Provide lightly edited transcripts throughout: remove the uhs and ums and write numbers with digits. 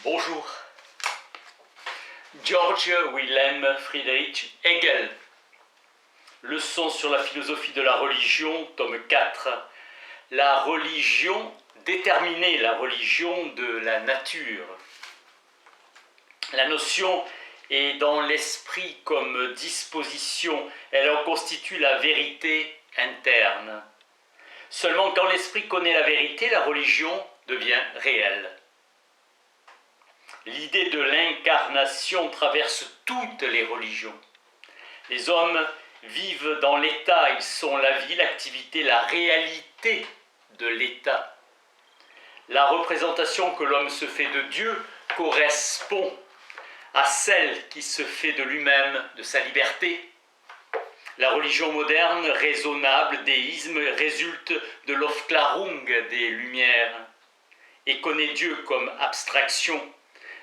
Bonjour. Georg Wilhelm Friedrich Hegel. Leçon sur la philosophie de la religion, tome 4. La religion, déterminer la religion de la nature. La notion est dans l'esprit comme disposition, elle en constitue la vérité interne. Seulement quand l'esprit connaît la vérité, la religion devient réelle. L'idée de l'incarnation traverse toutes les religions. Les hommes vivent dans l'état, ils sont la vie, l'activité, la réalité de l'état. La représentation que l'homme se fait de Dieu correspond à celle qui se fait de lui-même, de sa liberté. La religion moderne, raisonnable, déisme, résulte de l'Aufklärung des Lumières et connaît Dieu comme abstraction.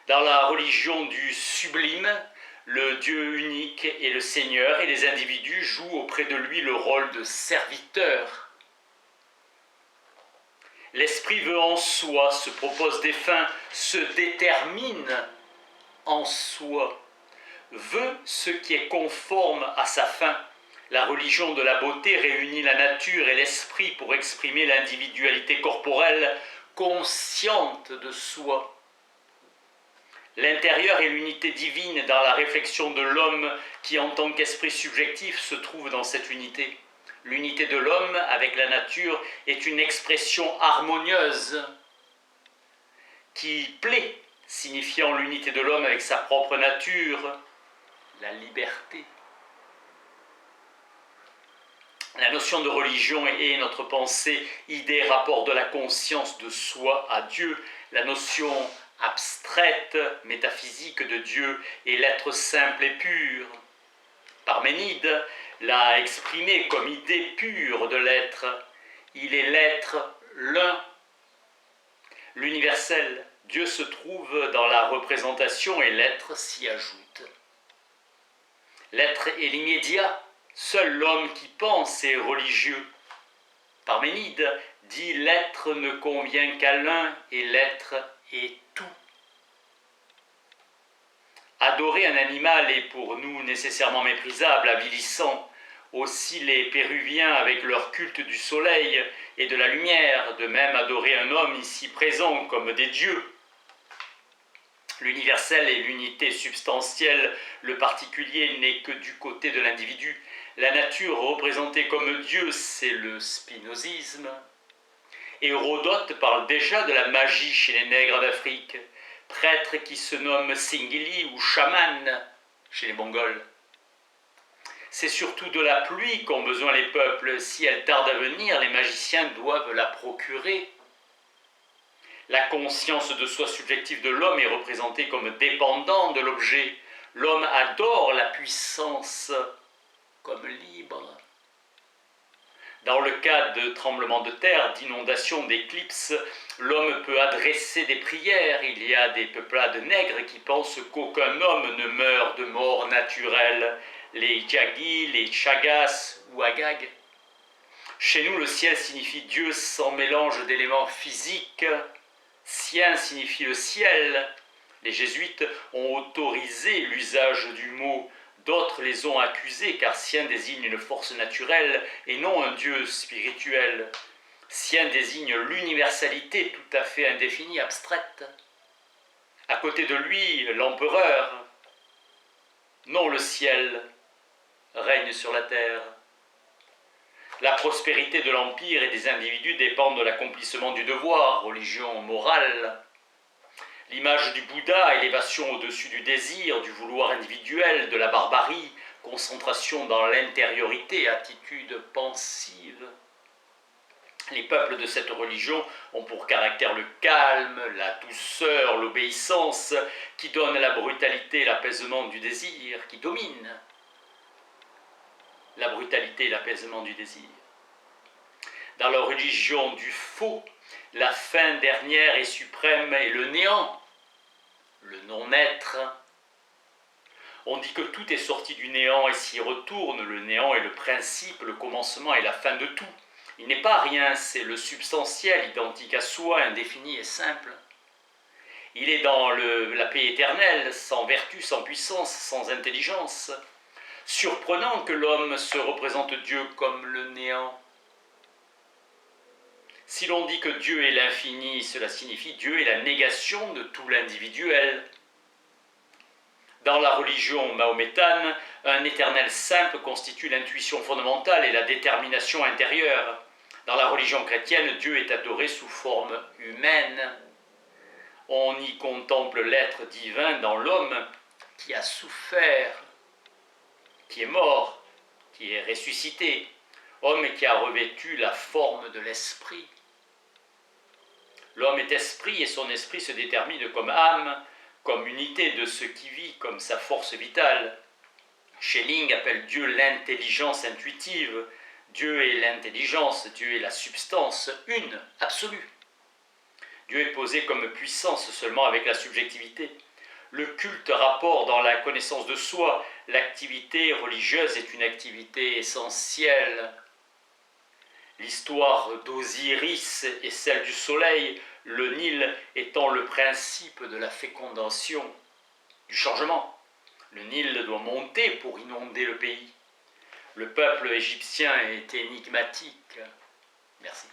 Dans la religion du sublime, le Dieu unique est le Seigneur et les individus jouent auprès de lui le rôle de serviteur. L'esprit veut en soi, se propose des fins, se détermine en soi, veut ce qui est conforme à sa fin. La religion de la beauté réunit la nature et l'esprit pour exprimer l'individualité corporelle consciente de soi. L'intérieur est l'unité divine dans la réflexion de l'homme qui, en tant qu'esprit subjectif, se trouve dans cette unité. L'unité de l'homme avec la nature est une expression harmonieuse qui plaît, signifiant l'unité de l'homme avec sa propre nature, la liberté. La notion de religion est notre pensée, idée, rapport de la conscience de soi à Dieu. La notion abstraite, métaphysique de Dieu est l'être simple et pur. Parménide l'a exprimé comme idée pure de l'être. Il est l'être l'un, l'universel. Dieu se trouve dans la représentation et l'être s'y ajoute. L'être est l'immédiat. Seul l'homme qui pense est religieux. Parménide dit l'être ne convient qu'à l'un et l'être est tout. Adorer un animal est pour nous nécessairement méprisable, avilissant. Aussi les Péruviens avec leur culte du soleil et de la lumière, de même adorer un homme ici présent comme des dieux. L'universel est l'unité substantielle, le particulier n'est que du côté de l'individu. La nature représentée comme Dieu, c'est le spinozisme. Et Hérodote parle déjà de la magie chez les nègres d'Afrique, prêtres qui se nomment Singili ou chaman chez les Mongols. C'est surtout de la pluie qu'ont besoin les peuples. Si elle tarde à venir, les magiciens doivent la procurer. La conscience de soi subjective de l'homme est représentée comme dépendant de l'objet. L'homme adore la puissance comme libre. Dans le cas de tremblements de terre, d'inondations, d'éclipses, l'homme peut adresser des prières. Il y a des peuplades nègres qui pensent qu'aucun homme ne meurt de mort naturelle. Les Djagui, les Chagas ou Agag. Chez nous, le ciel signifie Dieu sans mélange d'éléments physiques. Sien signifie le ciel. Les jésuites ont autorisé l'usage du mot. D'autres les ont accusés car sien désigne une force naturelle et non un Dieu spirituel. Sien désigne l'universalité tout à fait indéfinie, abstraite. À côté de lui, l'empereur, non le ciel, règne sur la terre. La prospérité de l'empire et des individus dépend de l'accomplissement du devoir, religion morale. L'image du Bouddha, élévation au-dessus du désir, du vouloir individuel, de la barbarie, concentration dans l'intériorité, attitude pensive. Les peuples de cette religion ont pour caractère le calme, la douceur, l'obéissance, qui donne la brutalité et l'apaisement du désir, qui domine la brutalité et l'apaisement du désir. Dans la religion du faux, la fin dernière et suprême est le néant, le non-être. On dit que tout est sorti du néant et s'y retourne. Le néant est le principe, le commencement et la fin de tout. Il n'est pas rien, c'est le substantiel, identique à soi, indéfini et simple. Il est dans la paix éternelle, sans vertu, sans puissance, sans intelligence. Surprenant que l'homme se représente Dieu comme le néant. Si l'on dit que Dieu est l'infini, cela signifie Dieu est la négation de tout l'individuel. Dans la religion mahométane, un éternel simple constitue l'intuition fondamentale et la détermination intérieure. Dans la religion chrétienne, Dieu est adoré sous forme humaine. On y contemple l'être divin dans l'homme qui a souffert, qui est mort, qui est ressuscité, homme qui a revêtu la forme de l'esprit. L'homme est esprit et son esprit se détermine comme âme, comme unité de ce qui vit, comme sa force vitale. Schelling appelle Dieu l'intelligence intuitive. Dieu est l'intelligence, Dieu est la substance une, absolue. Dieu est posé comme puissance seulement avec la subjectivité. Le culte rapport dans la connaissance de soi. L'activité religieuse est une activité essentielle. L'histoire d'Osiris est celle du soleil, le Nil étant le principe de la fécondation, du changement. Le Nil doit monter pour inonder le pays. Le peuple égyptien est énigmatique. Merci.